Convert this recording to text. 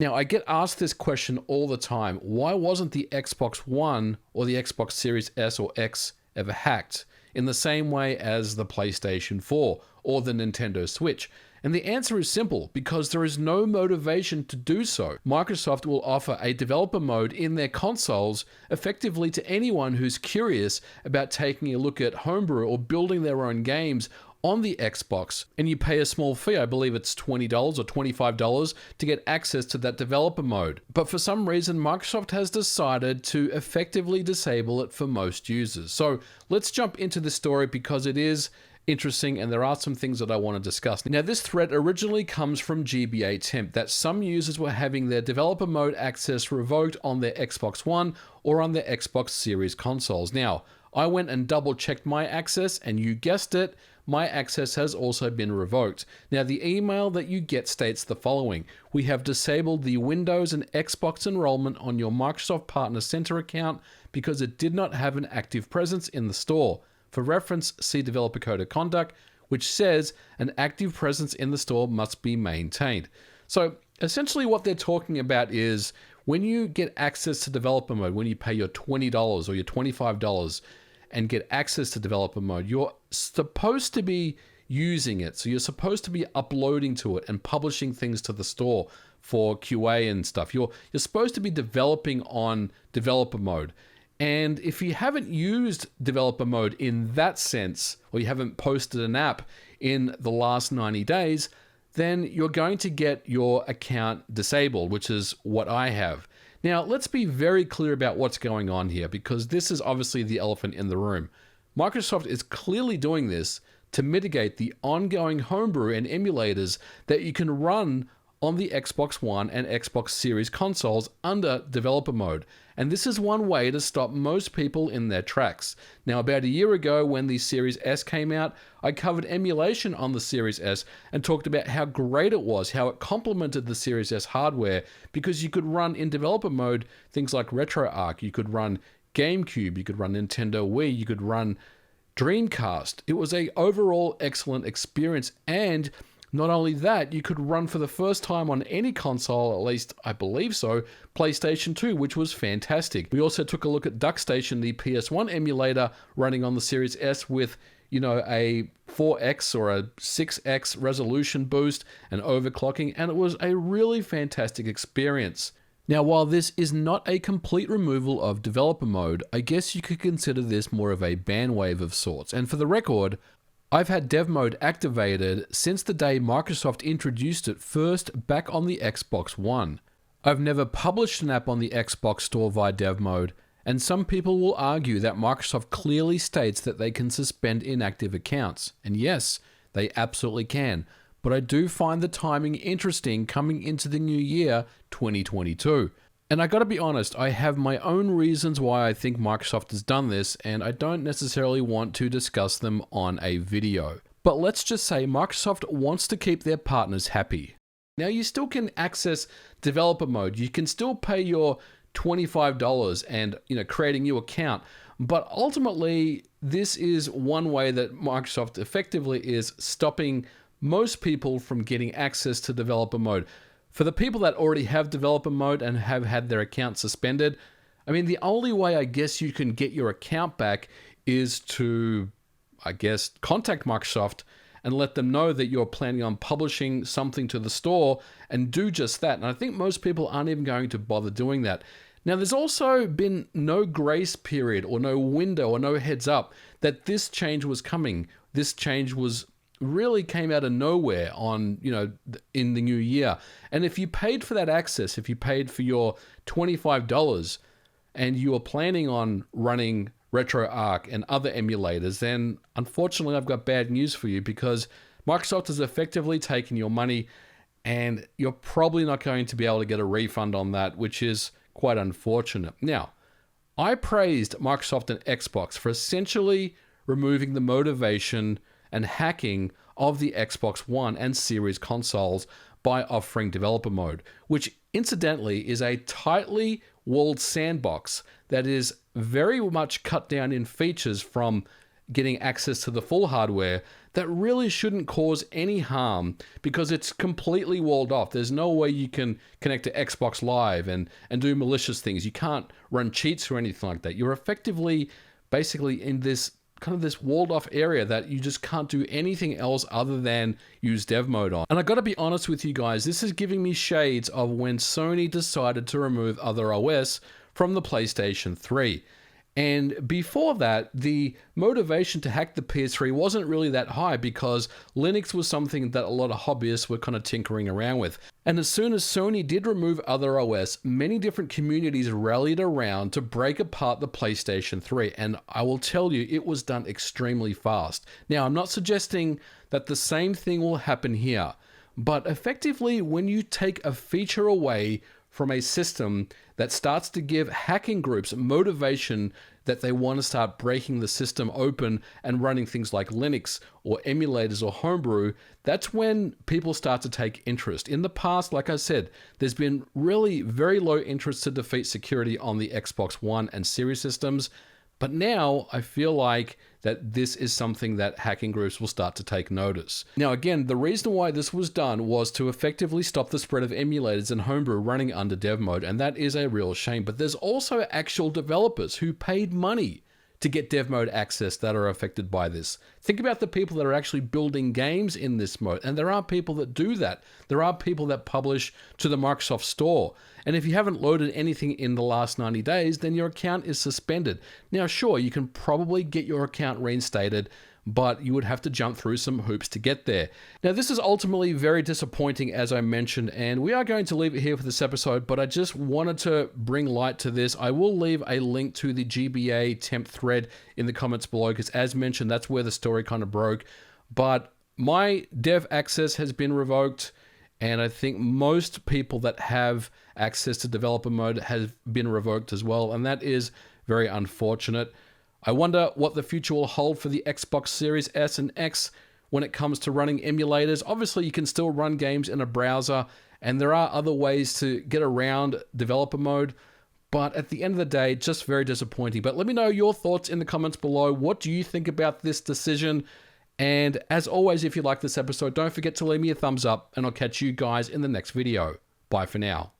Now, I get asked this question all the time. Why wasn't the Xbox One or the Xbox Series S or X ever hacked in the same way as the PlayStation 4 or the Nintendo Switch? And the answer is simple, because there is no motivation to do so. Microsoft will offer a developer mode in their consoles effectively to anyone who's curious about taking a look at homebrew or building their own games on the Xbox, and you pay a small fee, I believe it's $20 or $25, to get access to that developer mode. But for some reason, Microsoft has decided to effectively disable it for most users. So let's jump into the story, because it is interesting and there are some things that I want to discuss. Now, this thread originally comes from GBA Temp, that some users were having their developer mode access revoked on their Xbox One or on their Xbox Series consoles. Now, I went and double checked my access, and you guessed it, my access has also been revoked. Now, the email that you get states the following: we have disabled the Windows and Xbox enrollment on your Microsoft Partner Center account because it did not have an active presence in the store. For reference, see Developer Code of Conduct, which says an active presence in the store must be maintained. So essentially what they're talking about is when you get access to developer mode, when you pay your $20 or your $25 and get access to developer mode, you're supposed to be using it. So you're supposed to be uploading to it and publishing things to the store for QA and stuff. You're supposed to be developing on developer mode. And if you haven't used developer mode in that sense, or you haven't posted an app in the last 90 days, then you're going to get your account disabled, which is what I have. Now, let's be very clear about what's going on here, because this is obviously the elephant in the room. Microsoft is clearly doing this to mitigate the ongoing homebrew and emulators that you can run on the Xbox One and Xbox Series consoles under developer mode. And this is one way to stop most people in their tracks. Now, about a year ago when the Series S came out, I covered emulation on the Series S and talked about how great it was, how it complemented the Series S hardware, because you could run in developer mode things like RetroArch, you could run GameCube, you could run Nintendo Wii, you could run Dreamcast. It was an overall excellent experience, and not only that, you could run for the first time on any console, at least I believe so, PlayStation 2, which was fantastic. We also took a look at DuckStation, the PS1 emulator running on the Series S with, a 4x or a 6x resolution boost and overclocking, and it was a really fantastic experience. Now, while this is not a complete removal of developer mode, I guess you could consider this more of a bandwave of sorts. And for the record, I've had dev mode activated since the day Microsoft introduced it first back on the Xbox One. I've never published an app on the Xbox Store via dev mode, and some people will argue that Microsoft clearly states that they can suspend inactive accounts. And yes, they absolutely can. But I do find the timing interesting coming into the new year, 2022. And I gotta be honest, I have my own reasons why I think Microsoft has done this, and I don't necessarily want to discuss them on a video. But let's just say Microsoft wants to keep their partners happy. Now, you still can access developer mode. You can still pay your $25 and, create a new account. But ultimately, this is one way that Microsoft effectively is stopping most people from getting access to developer mode. For the people that already have developer mode and have had their account suspended, the only way I guess you can get your account back is to, contact Microsoft and let them know that you're planning on publishing something to the store and do just that. And I think most people aren't even going to bother doing that. Now, there's also been no grace period or no window or no heads up that this change was coming. This change really came out of nowhere in the new year. And if you paid for that access, if you paid for your $25 and you were planning on running RetroArch and other emulators, then unfortunately I've got bad news for you, because Microsoft has effectively taken your money and you're probably not going to be able to get a refund on that, which is quite unfortunate. Now, I praised Microsoft and Xbox for essentially removing the motivation and hacking of the Xbox One and Series consoles by offering developer mode, which incidentally is a tightly walled sandbox that is very much cut down in features from getting access to the full hardware that really shouldn't cause any harm because it's completely walled off. There's no way you can connect to Xbox Live and do malicious things. You can't run cheats or anything like that. You're effectively basically in this kind of this walled off area that you just can't do anything else other than use dev mode on. And I gotta be honest with you guys, this is giving me shades of when Sony decided to remove OtherOS from the PlayStation 3. And before that, the motivation to hack the PS3 wasn't really that high because Linux was something that a lot of hobbyists were kind of tinkering around with. And as soon as Sony did remove OtherOS, many different communities rallied around to break apart the PlayStation 3. And I will tell you, it was done extremely fast. Now, I'm not suggesting that the same thing will happen here, but effectively, when you take a feature away from a system that starts to give hacking groups motivation that they want to start breaking the system open and running things like Linux or emulators or homebrew, that's when people start to take interest. In the past, like I said, there's been really very low interest to defeat security on the Xbox One and Series systems. But now I feel like that this is something that hacking groups will start to take notice. Now, again, the reason why this was done was to effectively stop the spread of emulators and homebrew running under dev mode, and that is a real shame. But there's also actual developers who paid money to get dev mode access that are affected by this. Think about the people that are actually building games in this mode, and there are people that do that. There are people that publish to the Microsoft Store, and if you haven't loaded anything in the last 90 days, then your account is suspended. Now, sure, you can probably get your account reinstated, but you would have to jump through some hoops to get there. Now, this is ultimately very disappointing, as I mentioned, and we are going to leave it here for this episode, but I just wanted to bring light to this. I will leave a link to the GBA temp thread in the comments below, because as mentioned, that's where the story kind of broke. But my dev access has been revoked, and I think most people that have access to developer mode have been revoked as well, and that is very unfortunate. I wonder what the future will hold for the Xbox Series S and X when it comes to running emulators. Obviously, you can still run games in a browser, and there are other ways to get around developer mode, but at the end of the day, just very disappointing. But let me know your thoughts in the comments below. What do you think about this decision? And as always, if you like this episode, don't forget to leave me a thumbs up, and I'll catch you guys in the next video. Bye for now.